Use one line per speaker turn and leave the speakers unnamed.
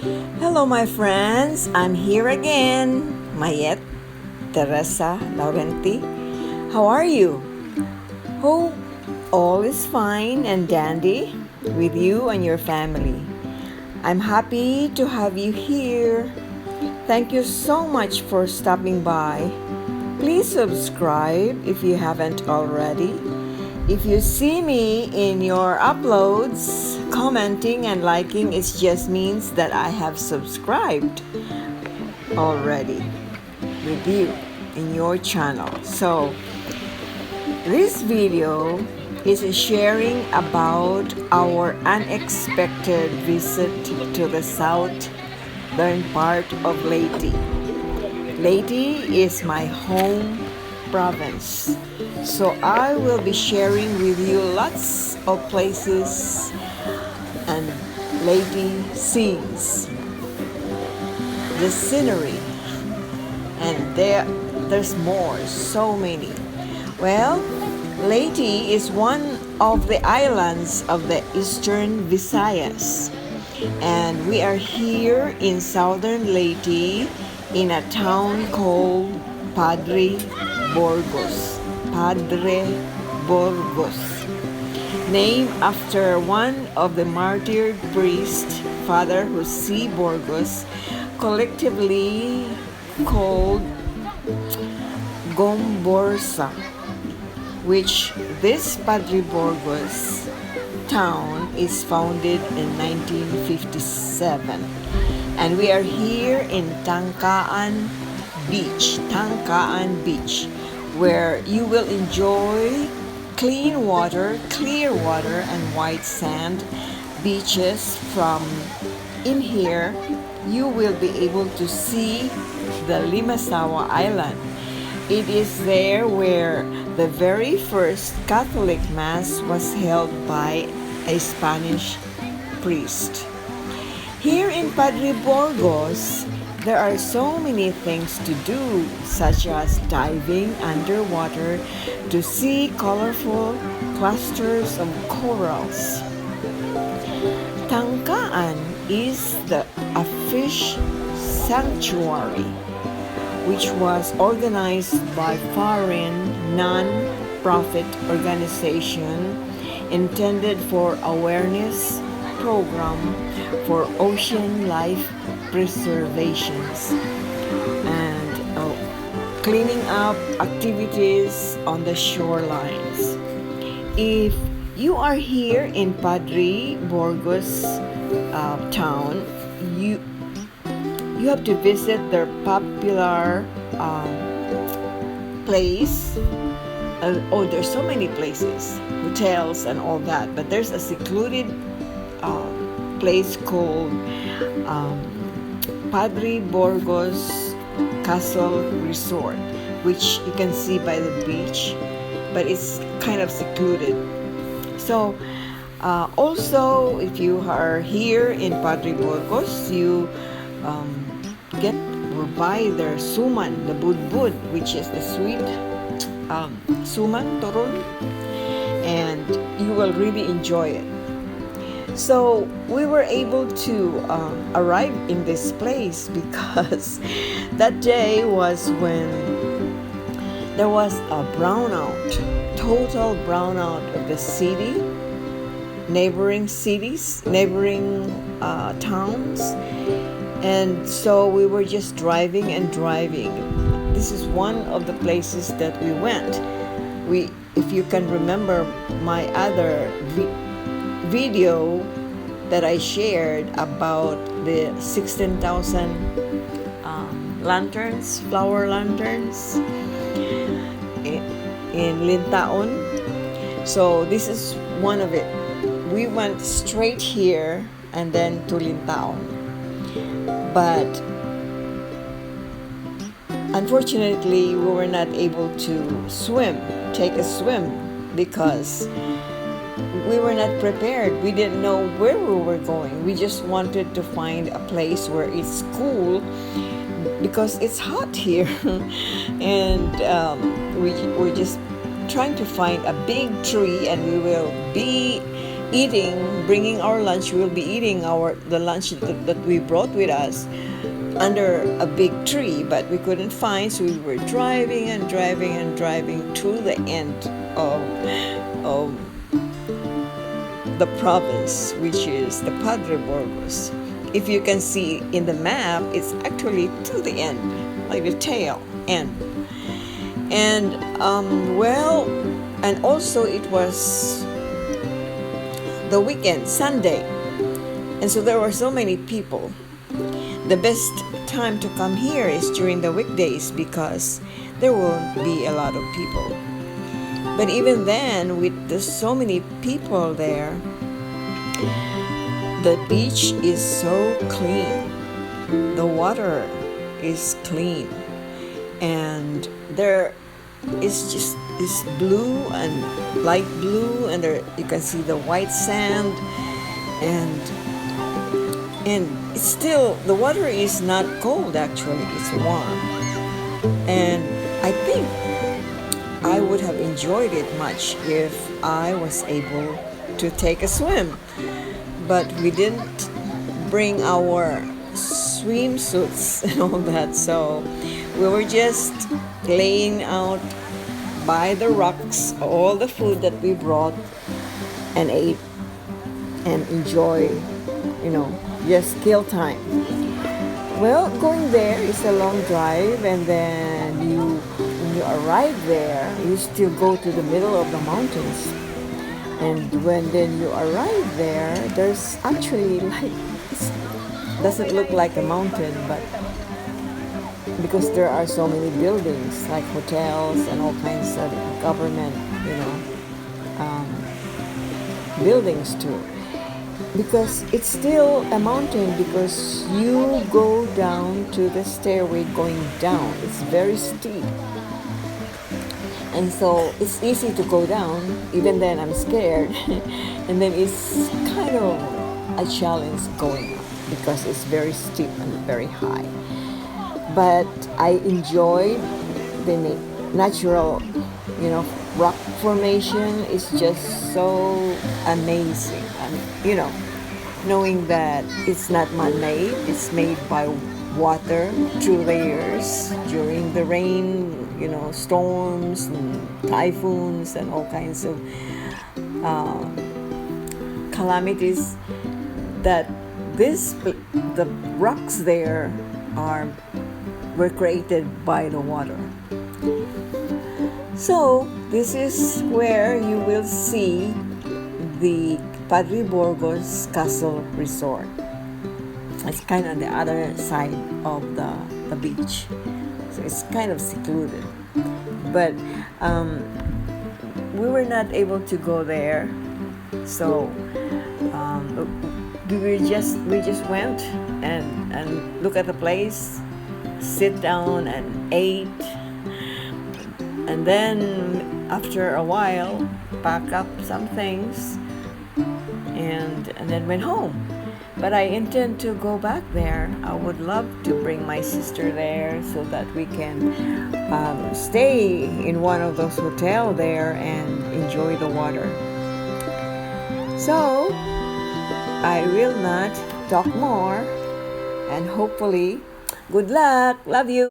Hello, my friends. I'm here again. Mayet Teresa Laurenti. How are you? Hope all is fine and dandy with you and your family. I'm happy to have you here. Thank you so much for stopping by. Please subscribe if you haven't already. If you see me in your uploads, commenting and liking, it just means that I have subscribed already with you in your channel. So this video is a sharing about our unexpected visit to the southern part of Leyte. Leyte is my home province. So I will be sharing with you lots of places and Leyte scenes, the scenery, and there's more, so many. Well, Leyte is one of the islands of the Eastern Visayas, and we are here in southern Leyte in a town called Padre Burgos. Padre Burgos, named after one of the martyred priests, Father Jose Burgos, collectively called Gomborsa, which this Padre Burgos town is founded in 1957. And we are here in Tankaan Beach, where you will enjoy clean water, clear water, and white sand beaches. From in here, you will be able to see the Limasawa Island. It is there where the very first Catholic Mass was held by a Spanish priest. Here in Padre Burgos, there are so many things to do, such as diving underwater to see colorful clusters of corals. Tankaan is a fish sanctuary, which was organized by foreign non-profit organization intended for awareness program for ocean life preservations and cleaning up activities on the shorelines. If you are here in Padre Burgos town, you have to visit their popular place. There's so many places, hotels and all that, but there's a secluded place called Padre Burgos Castle Resort, which you can see by the beach, but it's kind of secluded. So also, if you are here in Padre Burgos, you get or buy their suman, the budbud, which is the sweet suman toron, and you will really enjoy it. So we were able to arrive in this place because that day was when there was a brownout, total brownout of the city, neighboring cities, neighboring towns. And so we were just driving and driving. This is one of the places that we went. If you can remember my other video that I shared about the 16,000 lanterns, flower lanterns in Lintaon. So this is one of it. We went straight here and then to Lintaon. But unfortunately, we were not able to take a swim, because we were not prepared. We didn't know where we were going. We just wanted to find a place where it's cool, because it's hot here. And we're just trying to find a big tree, and we will be bringing our lunch. We'll be eating the lunch that we brought with us under a big tree, but we couldn't find, so we were driving and driving and driving to the end of the province, which is the Padre Burgos. If you can see in the map, it's actually to the end, like the tail end. And and also it was the weekend, Sunday, and so there were so many people. The best time to come here is during the weekdays because there won't be a lot of people. But even then, with so many people there, the beach is so clean. The water is clean, and there is just this blue and light blue, and there you can see the white sand, and it's still, the water is not cold, actually it's warm. And I think I would have enjoyed it much if I was able to take a swim, but we didn't bring our swimsuits and all that, so we were just laying out by the rocks all the food that we brought and ate and enjoy, just kill time. Well, going there is a long drive, and then when you arrive there, you still go to the middle of the mountains. And when then you arrive there, there's actually it doesn't look like a mountain, but because there are so many buildings like hotels and all kinds of government, buildings too. Because it's still a mountain, because you go down to the stairway going down. It's very steep. And so it's easy to go down. Even then I'm scared. And then it's kind of a challenge going up because it's very steep and very high. But I enjoyed the natural, rock formation. Is just so amazing. Knowing that it's not man-made, it's made by water through layers during the rain, storms and typhoons and all kinds of calamities, that the rocks there were created by the water. So this is where you will see the Padre Burgos Castle Resort. It's kind of on the other side of the beach, so it's kind of secluded. But we were not able to go there, so we just went and look at the place, sit down and ate, and then after a while pack up some things and then went home. But I intend to go back there. I would love to bring my sister there so that we can stay in one of those hotels there and enjoy the water. So I will not talk more, and hopefully good luck. Love you.